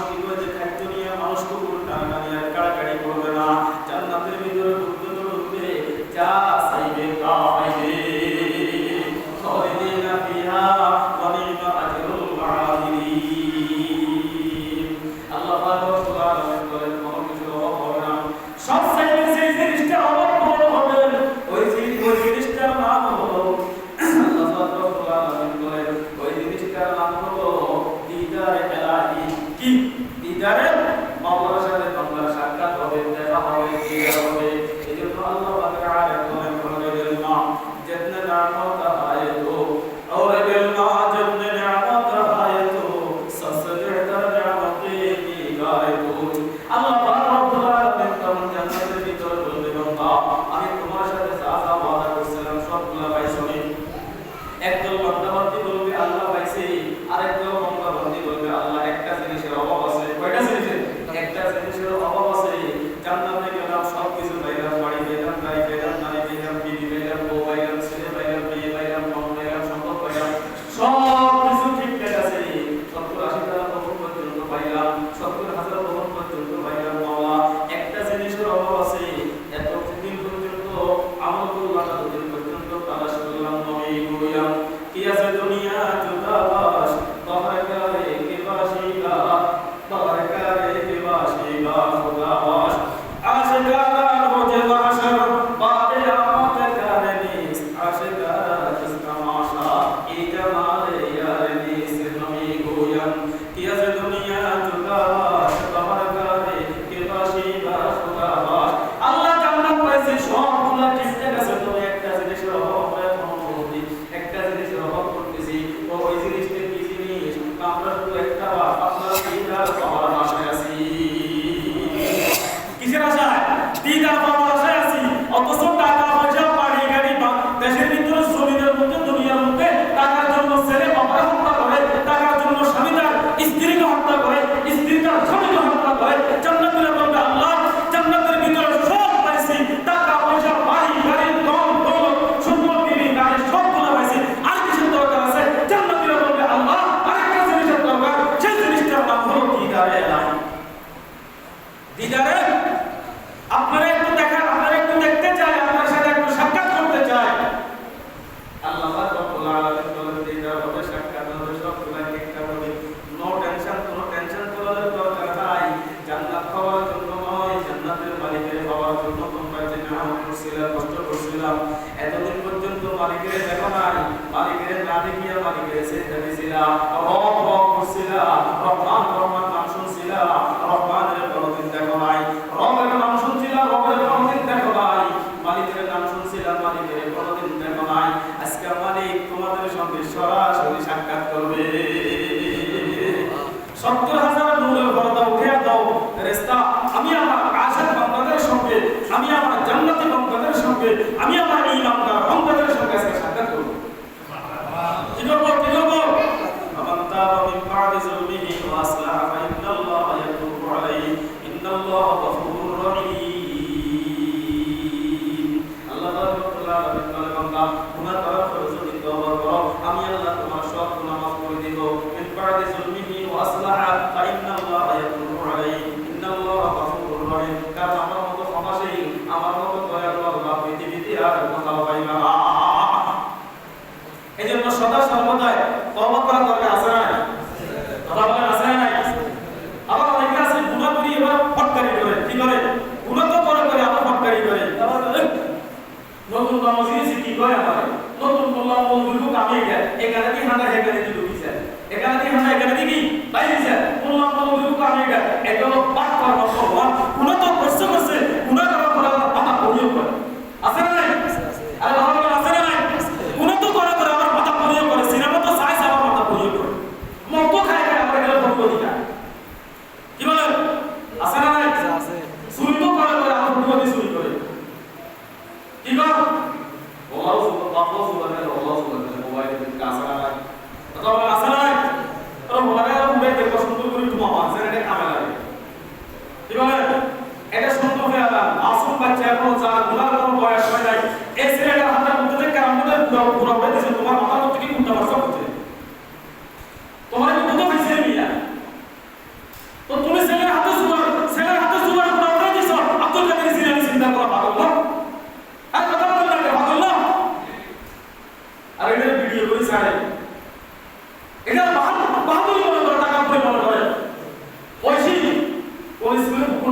কি করে যে খাদ্য নিয়ে মানুষকে উপর টানাটানি আর কাড়াকাড়ি করবে না। জান্নাতের ভিতরে ঢুকতে তো ঢুকবে, যা চাইবে তা পাইবে। খালিদিনা ফিহা ওয়া নি'মা আজরুল আমিলিন। আল্লাহ পাক রব্বুল আলামিন বলেন কোনো কিছু অভাব হবে না। সব চাইবে সেই জিনিসটা অভাব হবে, ওই জিনিসটার নাম হলো আল্লাহ পাক রব্বুল আলামিন বলেন ওই জিনিসটার নাম হলো দিদারে ইলাহি। কি দিদারে? মাওলার সাথে বান্দার সাক্ষাৎ হবে, দেখা হবে, দিদার হবে। এজন্য আল্লাহ পাক আয়াত বলেন বলেন না जितने नेमत आए तो और बिलना जितने नेमत आए तो ससरे दर नेमते की गाए तो अल्लाह पाक रब्बुल आलामीन তখন জান্নাতের ভিতর বলবে বান্দা আমি তোমার সাথে যা যা ওয়াদা করেছিলাম সবগুলা পাইছো নি। একদল বান্দা বান্দি বলবে আল্লাহ পাইছি, আরেকদল বান্দা বান্দি বলবে আল্লাহ একটা জিনিসের অভাব আছে। কয়টা জিনিসের? একটা জিনিসের অভাব আছে। জান্নাতে গেলাম সব কিছু পাইলাম, বাড়ি পেলাম, গাড়ি পেলাম, নারী পেলাম, বিবি পেলাম, বউ পাইলাম, ছেলে পাইলাম, মেয়ে পাইলাম, মন পাইলাম, সম্পদ পাইলাম, সব কিছু ঠিকঠাক আছে। 70-80 বছর পর্যন্ত পাইলাম, 70,000 বছর পর্যন্ত পাইলাম। মাওলা একটা জিনিসের অভাব আছে। এতদিন পর্যন্ত আমল করলাম, এতদিন পর্যন্ত তালাশ করলাম, নবী কইলাম কি আছে দুনিয়া জুদাবাস বাহারে কে বাসিগা বাহারে কে বাসিগা খুদাবাস আশিকারান হোজে মাশার বাদে আমত কারনি আশিকারা ইসতামাশা ই জামালে ইয়ার নিস নবী কইলাম কি আছে দুনিয়া জুদাবাস বাহারে কে বাসিগা খুদাবাস। আল্লাহ জান্নাত পাইছে, সবগুলা ঠিকঠাক আছে, তবে একটা জিনিসের অভাব একটা জিনিসের অভাব করতেছি। ওই জিনিসটা কি জিনিস? আমরা শুধু একটা আপনারা দিদার পাওয়ার আশায় আছি। কিসের আশায়? দিদার পাওয়ার আশায় আছি। অথচ টাকা পয়সা বাড়ি গাড়ি দেশের ভিতরে জমিনের মধ্যে দুনিয়ার মধ্যে টাকার জন্য ছেলে বাবার হত্যা করে, টাকার জন্য স্বামী তার স্ত্রীকে হত্যা করে, স্ত্রী তার স্বামীকে হত্যা করে। জান্নাতের বলবে আল্লাহ জান্নাতের ভিতরে সব পাইছি, টাকা পয়সা বাড়ি গাড়ি দম দৌলত সম্পদ বিবি নারী সবগুলো পাইছি, আর কিছু দরকার আছে? জান্নাতের বলবে আল্লাহ আরেকটা জিনিসের দরকার, সেই জিনিসটার নাম হলো দিদারে ইলাহি। দিদারে আপনারা একটু দেখেন, আপনারা একটু দেখতে চাই, আপনার সাথে একটু সাক্ষাৎ করতে চাই। আল্লাহ পাক রব্বুল আলামিন বলেন দিদার হবে, সাক্ষাৎ হবে, সবগুলা ঠিকঠাক হবে। নো টেনশন, কোনো টেনশন করার দরকার নাই। জান্নাত পাওয়ার জন্য নয়, জান্নাতের মালিকের পাওয়ার জন্য তোমরা যে মেহনত করছিলা, কষ্ট করছিলা, এতদিন পর্যন্ত মালিকের দেখো নাই, মালিকের না দেখিয়া মালিকের সেজদা দিছিলা, রব রব করছিলা, রহমান রহমান নাম শুনছিলা, রহমানের কোনদিন দেখো নাই, রবের নাম শুনছিলা, রবের কোনদিন দেখো নাই, মালিকের নাম শুনছিলা, মালিকের কোনদিন দেখো নাই। আজকে মালিক তোমাদের সঙ্গে সরাসরি সাক্ষাৎ করবে। 70,000 নূরের পর্দা উঠিয়ে দাও ফেরেশতা, আমি আমার আশিক বান্দাদের সঙ্গে, আমি আমার জান্নাতি বান্দাদের সঙ্গে, আমি আমার ঈমানদার বান্দাদের সঙ্গে আজকে সাক্ষাৎ করব। কি করব? কি করব? আমান তাবা মিন বাদি যুলমিহি ওয়া আসলাহা ফা ইন্নাল্লাহা ইয়াতুবু আলাইহি ইন্নাল্লাহা গফুরুর রহিম। আল্লাহ রাব্বুল আলামিন বলেন বান্দা গুনাহ করার পর যদি তওবা করো, আমি আল্লাহ তোমার সব গুনাহ মাফ করে দেব। মিন বাদি যুলমিহি ওয়া আসলাহা ফা ইন্নাল্লাহা ইয়াতুবু আলাইহি ইন্নাল্লাহা গফুরুর রহিম। কারণ আমার মতো ক্ষমাশীল, আমার মতো দয়ালু আল্লাহ পৃথিবীতে আর কোথাও পাইবা না। এজন্য সদা সর্বদা তওবা করা দরকার আছে না? কথা বলেন আছে না? আবার অনেকে আছে গুনাহ করি এবার ফটকারি করে। কি করে? গুনাহ তো করে আবার ফটকারি করে। নতুন মসজিদে কি করে আমারে? নতুন বললাম বন্ধুকে কামিয়ে গেল, এখানে কি হাঁটা এখানে কি ঢুকিছে, এখানে কি হাঁটা এখানে কি বাইরেছে, বললাম বন্ধুকে কামিয়ে গেল, এগুলো পাক করার ভগবান গুনাহ তো করছে, গুনাহ করার পর আবার মাথা পড়িয়ে করে। আছে না? আরে ভালো আছে না? গুনাহ তো করে আবার মাথা পড়িয়ে করে, সিনেমা তো চাই আবার মাথা পড়িয়ে করে, মত খায় আবার গেল বন্ধ দিকা। কি বলেন? আছে না? আছে। চুরি তো করে আবার বন্ধু চুরি করে। কি কর? আল্লাহ সুবহানাহু মোবাইলের কাছে লাগায়। কথা বলেন আছে না? আর মোবাইলে উড়াইতে পছন্দ করি তোমার আছে এটা কামে লাগে।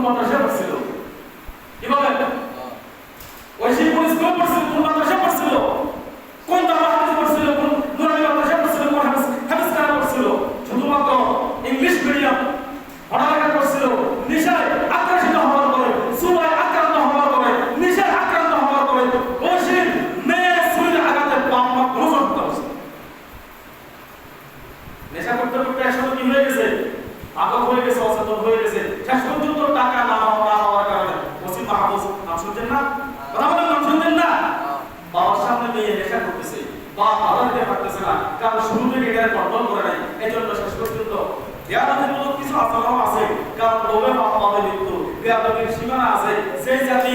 মাদ্রাসা পড়ছিল? কি বলেন? ওই সেই কোন স্কুলে পড়ছিল, কোন মাদ্রাসা পড়ছিল, কোন দাওরা হাদিস পড়ছিল, কোন নুরানি মাদ্রাসা পড়ছিল, কোন হাদিস কারা পড়ছিল? শুধুমাত্র ইংলিশ মিডিয়াম পড়ালেখা করছিল, নেশায় আক্রান্ত হওয়ার পরে, সুরায় আক্রান্ত হওয়ার পরে, নেশায় আক্রান্ত হওয়ার পরে ওই সেই মেয়ে সুইর আঘাতে পাপ গ্রহণ করছে। নেশা করতে করতে একসময় কি হয়ে গেছে? পাগল হয়ে গেছে, অচেতন হয়ে গেছে। শেষ পর্যন্ত টাকা না হওয়ার কারণে ওসি মাহফুজ নাম শুনছেন না? কথা বলেন, নাম শুনছেন না? বাবার সামনে মেয়ে নেশা করতেছে, বাপ বাধা দিতে পারতেছে না, কারণ শুরু থেকে এটা কন্ট্রোল করে নাই। এই জন্য শেষ পর্যন্ত বেয়াদবিমূলক কিছু আচরণ আছে, কারণ লোভে বাপ পাবে মৃত্যু, বেয়াদবির সীমানা আছে। সেই জাতি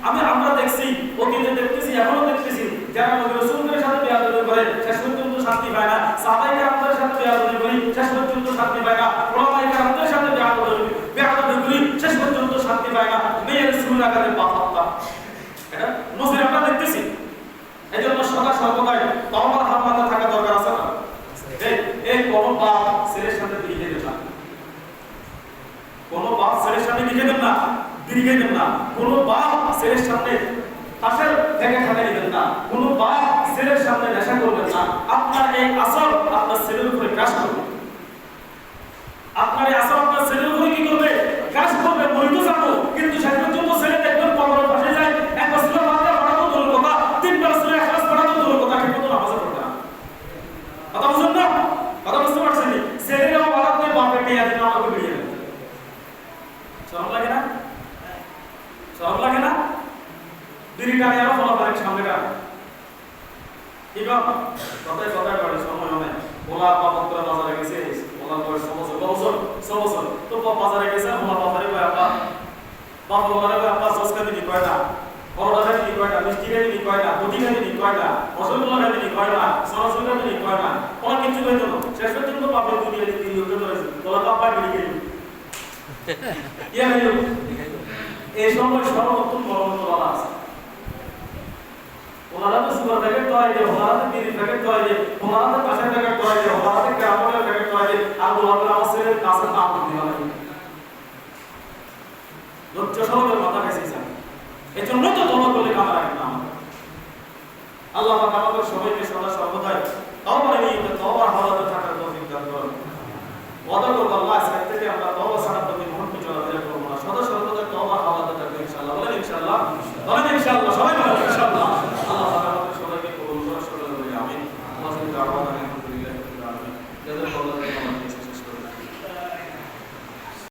আমরা দেখছি, অতীতে দেখতেছি, এখনো দেখতেছি, যারা নবী রাসূলদের সাথে বেয়াদবি করে শেষ পর্যন্ত শান্তি পায় না, সাহাবায়ে কেরামদের সাথে বেয়াদবি করে শেষ পর্যন্ত শান্তি পায় না, উলামায়ে কেরামদের সাথে বেয়াদবি করে শেষ পর্যন্ত শান্তি পায় না। মেয়ের সুর আকারে পাপ হত্যা, এটা নজির আমরা দেখতেছি। এই জন্য সদা সর্বদাই তওবার হালতে থাকা দরকার আছে না? এই কোন বাপ ছেলের সাথে বিয়ে দেবে না, কোন বাপ ছেলের সাথে বিয়ে দেবে না, বিয়ে দেবে না। কোন বাপ ছেলের সামনে তাসের থেকে খাতা দিবেন না, কোন বাপ ছেলের সামনে নেশা করবেন না। আপনার এই আসর আপনার ছেলের উপরে কাজ করবে, আপনার এই আসর আপনার ছেলের উপরে কি করবে? কাজ করবে। বই তো জানো, কিন্তু শেষ পর্যন্ত ছেলে দেখবেন কবরের পাশে যায়, একবার সুরা ফাতিহা পড়া তো দূরের কথা, তিনবার সূরা ইখলাস পড়া তো দূরের কথা, ঠিক মতো নামাজ পড়ে না। কথা বুঝছেন না? কথা বুঝতে পারছেন? ছেলেরাও বাড়াতে বাপে টিয়া দিন আমাকে বিয়ে দেবে। শরম লাগে না? শরম লাগে না? বিড়িটা নিয়ে আরো ফলাফলের সামনে কার কি বাপ কথায় কথায় বাড়ি সময় হয়। ওলার বাপক করে বাজারে গেছে, ওলার বয়স 6 বছর তো বাজারে গেছে, ওলার বাজারে কয় আপা, বাপ ওলারে কয় আপা সস্কা দিনি কয় না, পরোটা দিনি কয় না, মিষ্টি দিনি কয় না, রুটি দিনি কয় না, রসগোল্লা দিনি কয় না, সরসগোল্লা দিনি কয় না, ওলা কিছু কইতো না। শেষ পর্যন্ত বাপের দুনিয়া দিতে ইউকে ধরেছে, ওলা বাপ্পা বিড়ি গেল ইয়া গেল। এই সময় সর্বোত্তম বড় বাবা আছে, ওনারা তো সুগার প্যাকেট তৈরি দিয়ে, ওনারা তো বিড়ির প্যাকেট তৈরি দিয়ে, ওনারা তো কাঁচের প্যাকেট তৈরি দিয়ে, ওনারা তো ক্যারামেলের প্যাকেট তৈরি দিয়ে, আর ওনারা আমার ছেলের কাঁচের নাম দিতে হবে। লজ্জা সরবের মাথা খাইছে স্যার। এই জন্য তো তোমরা করলে কামা রাখেন না। আল্লাহ পাক আমাদের সবাইকে সদা সর্বদাই তওবার নিয়তে তওবার হালাতে থাকার তৌফিক দান করুন। ওয়াদা করব আল্লাহ আজকে থেকে আমরা তওবা ছাড়া তো মুহূর্তে চলাফেরা করব না, সদা সর্বদা তওবার হালাতে থাকবো ইনশাআল্লাহ। বলেন ইনশাআল্লাহ, বলেন ইনশাআল্লাহ, সবাই বলেন ইনশাআল্লাহ। আল্লাহ পাক আমাদের সবাইকে কবুল করুন, সকলে বলি আমিন। ওয়া সাল্লাল্লাহু আলাইহি ওয়া সাল্লাম।